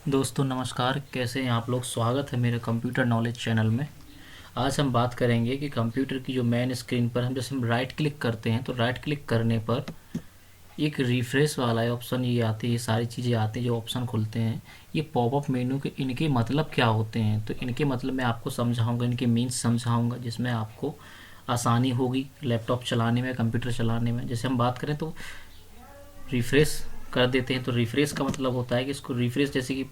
दोस्तों नमस्कार, कैसे हैं आप लोग। स्वागत है मेरे कंप्यूटर नॉलेज चैनल में। आज हम बात करेंगे कि कंप्यूटर की जो मेन स्क्रीन पर हम राइट क्लिक करते हैं तो राइट क्लिक करने पर एक रिफ्रेश वाला ऑप्शन ये आती है, ये सारी चीज़ें आती हैं जो ऑप्शन खुलते हैं। ये पॉपअप मेनू के इनके मतलब क्या होते हैं, तो इनके मतलब मैं आपको समझाऊंगा, इनके मीन्स समझाऊंगा, जिसमें आपको आसानी होगी लैपटॉप चलाने में, कंप्यूटर चलाने में। जैसे हम बात करें तो रिफ्रेश कर देते हैं, तो रिफ्रेश का मतलब होता है कि इसको रिफ्रेश जैसे कि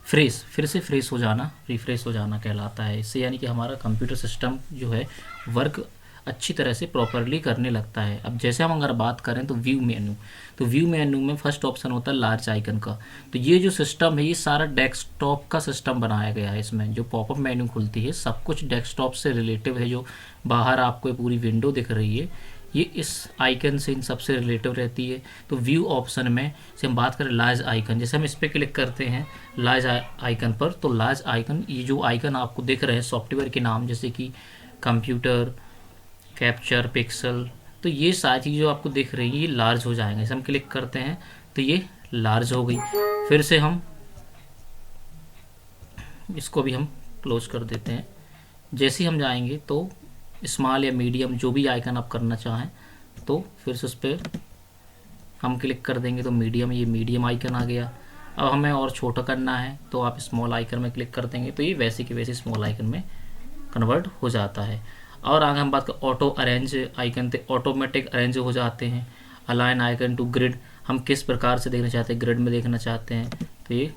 फ्रेश, फिर से फ्रेश हो जाना, रिफ्रेश हो जाना कहलाता है इससे। यानी कि हमारा कंप्यूटर सिस्टम जो है वर्क अच्छी तरह से प्रॉपरली करने लगता है। अब जैसे हम अगर बात करें तो व्यू मेन्यू, तो व्यू मेन्यू में फर्स्ट ऑप्शन होता है लार्ज आइकन का। तो ये जो सिस्टम है ये सारा डेस्कटॉप का सिस्टम बनाया गया है। इसमें जो पॉपअप मेन्यू खुलती है सब कुछ डेस्कटॉप से रिलेटिव है। जो बाहर आपको पूरी विंडो दिख रही है ये इस आइकन से इन सबसे रिलेटिव रहती है। तो व्यू ऑप्शन में से हम बात करें लार्ज आइकन, जैसे हम इस पर क्लिक करते हैं लार्ज आइकन पर, तो लार्ज आइकन, ये जो आइकन आपको दिख रहे हैं सॉफ्टवेयर के नाम जैसे कि कंप्यूटर, कैप्चर, पिक्सल, तो ये सारी चीज़ जो आपको दिख रही है ये लार्ज हो जाएंगे। जैसे हम क्लिक करते हैं तो ये लार्ज हो गई। फिर से हम इसको भी हम क्लोज कर देते हैं। जैसे ही हम जाएंगे तो स्मॉल या मीडियम जो भी आइकन आप करना चाहें तो फिर से उस पर हम क्लिक कर देंगे तो मीडियम, ये मीडियम आइकन आ गया। अब हमें और छोटा करना है तो आप स्मॉल आइकन में क्लिक कर देंगे तो ये वैसे के वैसे स्मॉल आइकन में कन्वर्ट हो जाता है। और आगे हम बात करें ऑटो अरेंज आइकन, तो ऑटोमेटिक अरेंज हो जाते हैं। अलाइन आइकन टू ग्रिड, हम किस प्रकार से देखना चाहते हैं, ग्रिड में देखना चाहते हैं तो ये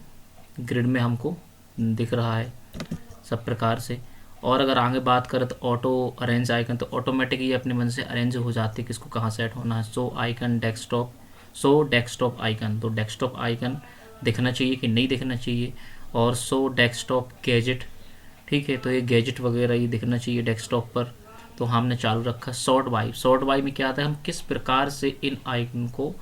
ग्रिड में हमको दिख रहा है सब प्रकार से। और अगर आगे बात करें तो ऑटो अरेंज आइकन, तो ऑटोमेटिक ये अपने मन से अरेंज हो जाती है किसको कहाँ सेट होना है। So icon desktop, so desktop icon, तो डेस्कटॉप आइकन दिखना चाहिए कि नहीं दिखना चाहिए। और सो डेस्कटॉप गैजेट, ठीक है, तो ये गैजेट वगैरह ये दिखना चाहिए डेस्कटॉप पर, तो हमने चालू रखा। सॉर्ट बाई, सॉर्ट बाई में क्या आता है, हम किस प्रकार से इन आइकन को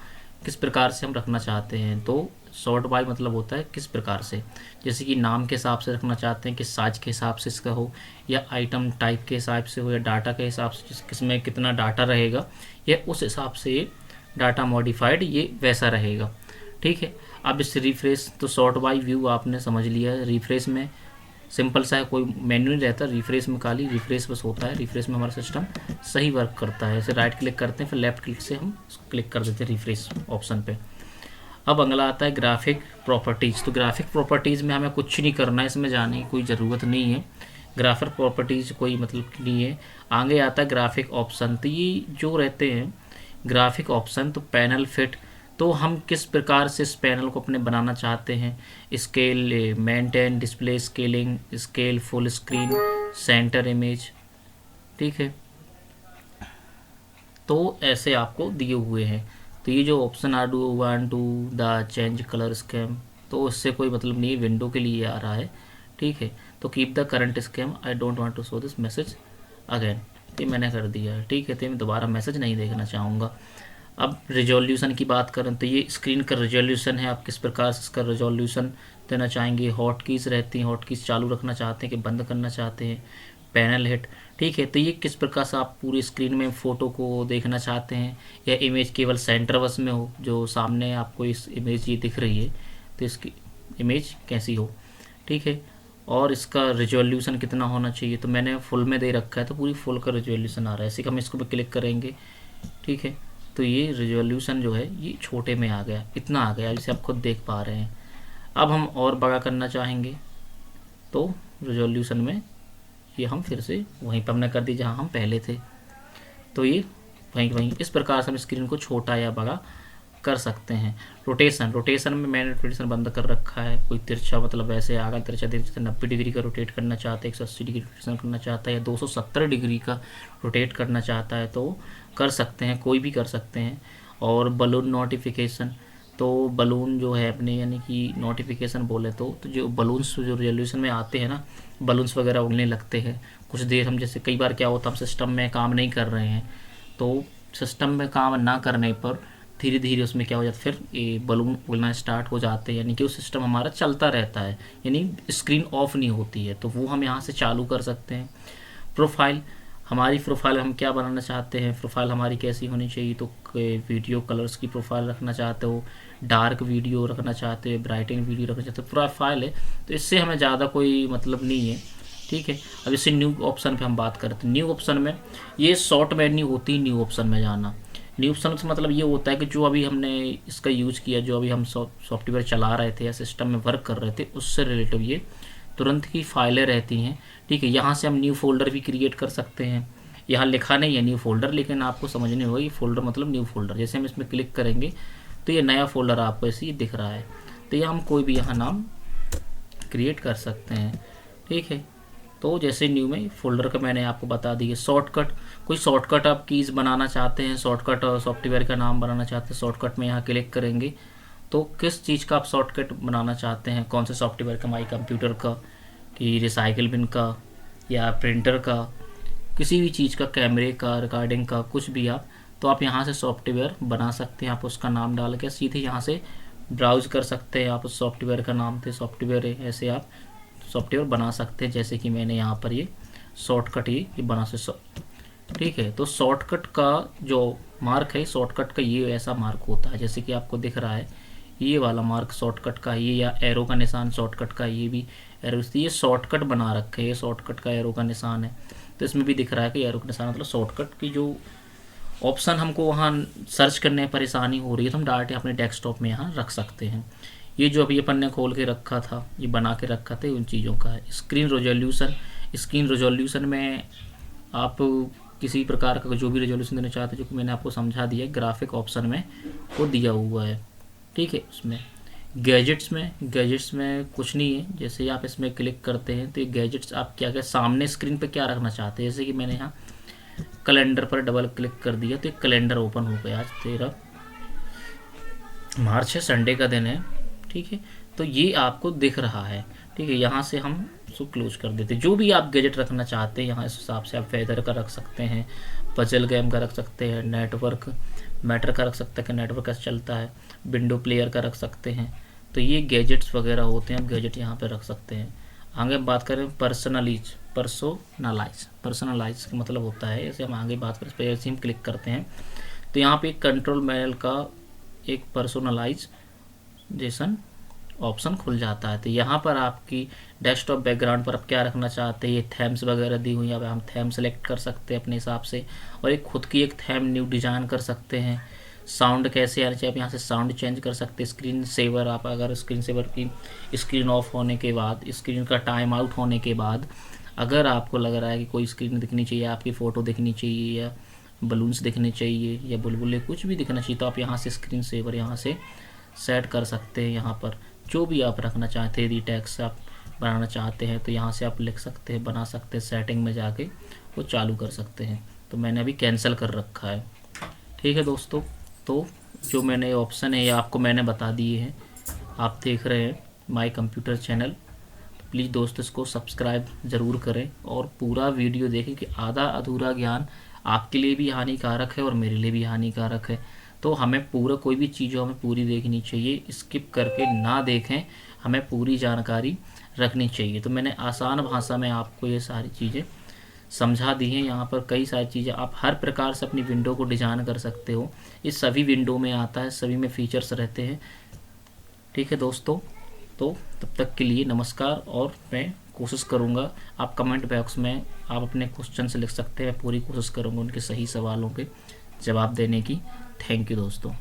किस प्रकार से हम रखना चाहते हैं। तो सॉर्ट बाय मतलब होता है किस प्रकार से, जैसे कि नाम के हिसाब से रखना चाहते हैं, किस साइज के हिसाब से इसका हो, या आइटम टाइप के हिसाब से हो, या डाटा के हिसाब से किसमें कितना डाटा रहेगा, या उस हिसाब से डाटा मॉडिफाइड ये वैसा रहेगा। ठीक है, अब इस रिफ्रेश, तो सॉर्ट बाय व्यू आपने समझ लिया है। रिफ्रेश में सिंपल सा है, कोई मेन्यू नहीं रहता। रिफ्रेश में खाली रिफ्रेश बस होता है। रिफ्रेश में हमारा सिस्टम सही वर्क करता है। जैसे राइट क्लिक करते हैं फिर लेफ्ट क्लिक से हम क्लिक कर देते हैं रिफ्रेश ऑप्शन पे। अब अगला आता है ग्राफिक प्रॉपर्टीज़। तो ग्राफिक प्रॉपर्टीज़ में हमें कुछ नहीं करना है, इसमें जाने की कोई ज़रूरत नहीं है। ग्राफिक प्रॉपर्टीज़ कोई मतलब नहीं है। आगे आता है ग्राफिक ऑप्शन, तो ये जो रहते हैं ग्राफिक ऑप्शन, तो पैनल फिट, तो हम किस प्रकार से इस पैनल को अपने बनाना चाहते हैं। Scale, maintain, display scaling, scale, full screen, centre image, ठीक है, तो ऐसे आपको दिए हुए हैं। तो ये जो option are do one to the change colour scheme, तो इससे कोई मतलब नहीं, विंडो के लिए आ रहा है। ठीक है, तो keep the current scheme, I don't want to show this message again, तो मैंने कर दिया है। ठीक है, तो मैं दोबारा मैसेज नहीं देखना चाहूँगा। अब रिजोल्यूशन की बात करें तो ये स्क्रीन का रिजोल्यूशन है, आप किस प्रकार से इसका रिजोल्यूशन देना चाहेंगे। हॉट कीज़ रहती हैं, हॉट कीज़ चालू रखना चाहते हैं कि बंद करना चाहते हैं। पैनल हिट, ठीक है, तो ये किस प्रकार से आप पूरी स्क्रीन में फ़ोटो को देखना चाहते हैं, या इमेज केवल सेंटर बस में हो, जो सामने आपको इस इमेज ये दिख रही है तो इसकी इमेज कैसी हो। ठीक है, और इसका रिजोल्यूशन कितना होना चाहिए, तो मैंने फुल में दे रखा है तो पूरी फुल का रिजोल्यूशन आ रहा है। इसी का हम इसको भी क्लिक करेंगे, ठीक है, तो ये रिजोल्यूशन जो है ये छोटे में आ गया, इतना आ गया जिसे आप खुद देख पा रहे हैं। अब हम और बड़ा करना चाहेंगे तो रिजोल्यूशन में ये हम फिर से वहीं पर हमने कर दी जहाँ हम पहले थे, तो ये वहीं वहीं इस प्रकार से हम स्क्रीन को छोटा या बड़ा कर सकते हैं। रोटेशन, रोटेशन में मैंने रोटेशन बंद कर रखा है। कोई तिरछा मतलब ऐसे आगे तिरछा तिरछा 90 डिग्री का रोटेट करना चाहता है, 180 डिग्री रोटेशन करना चाहता है, या 270 डिग्री का रोटेट करना चाहता है तो कर सकते हैं, कोई भी कर सकते हैं। और बलून नोटिफिकेशन, तो बलून जो है अपने यानी कि नोटिफिकेशन बोले तो जो बलून्स जो रेजोल्यूशन में आते हैं ना, बलून्स वगैरह उड़ने लगते हैं कुछ देर। हम जैसे कई बार क्या होता है हम सिस्टम में काम नहीं कर रहे हैं, तो सिस्टम में काम ना करने पर धीरे धीरे उसमें क्या हो जाता है, फिर ये बलून उड़ना स्टार्ट हो जाते हैं, यानी कि वो सिस्टम हमारा चलता रहता है, यानी स्क्रीन ऑफ नहीं होती है, तो वो हम यहाँ से चालू कर सकते हैं। प्रोफाइल, हमारी प्रोफाइल हम क्या बनाना चाहते हैं, प्रोफाइल हमारी कैसी होनी चाहिए, तो वीडियो कलर्स की प्रोफाइल रखना चाहते हो, डार्क वीडियो रखना चाहते हो, ब्राइटन वीडियो रखना चाहते हो, प्रोफाइल है तो इससे हमें ज़्यादा कोई मतलब नहीं है। ठीक है, अब इसे न्यू ऑप्शन पे हम बात करते हैं। न्यू ऑप्शन में ये शॉर्ट मेन्यू होती है। न्यू ऑप्शन में जाना, न्यू ऑप्शन से मतलब ये होता है कि जो अभी हमने इसका यूज़ किया, जो अभी हम सॉफ्टवेयर चला रहे थे या सिस्टम में वर्क कर रहे थे, उससे रिलेटिव ये तुरंत की फाइलें रहती हैं। ठीक है, यहाँ से हम न्यू फोल्डर भी क्रिएट कर सकते हैं। यहाँ लिखा नहीं है न्यू फोल्डर, लेकिन आपको समझने होगा ये फोल्डर मतलब न्यू फोल्डर। जैसे हम इसमें क्लिक करेंगे तो ये नया फोल्डर आपको ऐसे ही दिख रहा है। तो ये हम कोई भी यहाँ नाम क्रिएट कर सकते हैं। ठीक है, तो जैसे न्यू में फोल्डर का मैंने आपको बता दिया। शॉर्टकट, कोई शॉर्टकट आप कीज़ बनाना चाहते हैं, शॉर्टकट सॉफ्टवेयर का नाम बनाना चाहते हैं, शॉर्टकट में यहाँ क्लिक करेंगे तो किस चीज़ का आप शॉर्टकट बनाना चाहते हैं, कौन से सॉफ्टवेयर का, माई कंप्यूटर का कि रिसाइकिल बिन का या प्रिंटर का, किसी भी चीज़ का, कैमरे का, रिकॉर्डिंग का, कुछ भी आप, तो आप यहाँ से सॉफ्टवेयर बना सकते हैं। आप उसका नाम डाल के सीधे यहाँ से ब्राउज कर सकते हैं। आप उस सॉफ्टवेयर का नाम थे सॉफ्टवेयर है, ऐसे आप सॉफ्टवेयर बना सकते हैं। जैसे कि मैंने यहाँ पर ये शॉर्टकट ये बना से। ठीक है, तो शॉर्टकट का जो मार्क है, शॉर्टकट का ये ऐसा मार्क होता है जैसे कि आपको दिख रहा है, ये वाला मार्क शॉर्टकट का, ये या एरो का निशान शॉर्टकट का, ये भी एरो, ये शॉर्टकट बना रखे हैं, ये शॉर्टकट का एरो का निशान है। तो इसमें भी दिख रहा है कि एरो का निशान मतलब शॉर्टकट की जो ऑप्शन हमको वहाँ सर्च करने में परेशानी हो रही है तो हम डायरेक्ट अपने डेस्कटॉप में यहाँ रख सकते हैं। ये जो अभी अपन ने खोल के रखा था, ये बना के रखा था, उन चीज़ों का है। स्क्रीन रेजोल्यूशन, स्क्रीन रेजोल्यूशन में आप किसी प्रकार का जो भी रेजोल्यूशन देना चाहते हैं, जो कि मैंने आपको समझा दिया है, ग्राफिक ऑप्शन में वो दिया हुआ है। ठीक है, उसमें गैजेट्स में कुछ नहीं है। जैसे आप इसमें क्लिक करते हैं तो ये गैजेट्स आप क्या क्या सामने स्क्रीन पे क्या रखना चाहते हैं। जैसे कि मैंने यहाँ कैलेंडर पर डबल क्लिक कर दिया तो एक कैलेंडर ओपन हो गया। आज 13 मार्च है, संडे का दिन है। ठीक है, तो ये आपको दिख रहा है। ठीक है, यहाँ से हम उसको क्लोज कर देते हैं। जो भी आप गैजेट रखना चाहते हैं यहाँ इस हिसाब से आप वेदर का रख सकते हैं, पजल गेम का रख सकते हैं, नेटवर्क मैटर का रख सकते हैं कि नेटवर्क कैसे चलता है, विंडो प्लेयर का रख सकते हैं। तो ये गैजेट्स वगैरह होते हैं, आप गैजेट यहाँ पे रख सकते हैं। आगे बात करें पर्सनलाइज का मतलब होता है, जैसे हम आगे बात करें, जैसे हम क्लिक करते हैं तो यहाँ पे कंट्रोल पैनल का एक पर्सनलाइजेशन ऑप्शन खुल जाता है। तो यहाँ पर आपकी डेस्कटॉप बैकग्राउंड पर आप क्या रखना चाहते हैं, ये थैम्स वगैरह दी हुई है, हम थैम सेलेक्ट कर सकते हैं अपने हिसाब से और एक खुद की एक थैम न्यू डिजाइन कर सकते हैं। साउंड कैसे आना चाहिए, आप यहाँ से साउंड चेंज कर सकते हैं। स्क्रीन सेवर, आप अगर स्क्रीन सेवर की स्क्रीन ऑफ होने के बाद, स्क्रीन का टाइम आउट होने के बाद अगर आपको लग रहा है कि कोई स्क्रीन दिखनी चाहिए, आपकी फ़ोटो दिखनी चाहिए या बलून्स दिखने चाहिए या बुलबुले कुछ भी दिखना चाहिए, तो आप यहाँ से स्क्रीन सेवर यहाँ से सेट कर सकते हैं। यहाँ पर जो भी आप रखना चाहते हैं, टेक्स्ट आप बनाना चाहते हैं तो यहाँ से आप लिख सकते हैं, बना सकते हैं, सेटिंग में जाके वो चालू कर सकते हैं। तो मैंने अभी कैंसिल कर रखा है। ठीक है दोस्तों, तो जो मैंने ऑप्शन है ये आपको मैंने बता दिए हैं। आप देख रहे हैं माई कंप्यूटर चैनल, प्लीज़ दोस्तों इसको सब्सक्राइब ज़रूर करें और पूरा वीडियो देखें कि आधा अधूरा ज्ञान आपके लिए भी हानिकारक है और मेरे लिए भी हानिकारक है। तो हमें पूरा कोई भी चीज़ हमें पूरी देखनी चाहिए, स्किप करके ना देखें, हमें पूरी जानकारी रखनी चाहिए। तो मैंने आसान भाषा में आपको ये सारी चीज़ें समझा दी हैं। यहाँ पर कई सारी चीज़ें आप हर प्रकार से अपनी विंडो को डिज़ाइन कर सकते हो। ये सभी विंडो में आता है, सभी में फीचर्स रहते हैं। ठीक है दोस्तों, तो तब तक के लिए नमस्कार। और मैं कोशिश करूँगा, आप कमेंट बॉक्स में आप अपने क्वेश्चन लिख सकते हैं, मैं पूरी कोशिश करूँगा उनके सही सवालों के जवाब देने की। थैंक यू दोस्तों।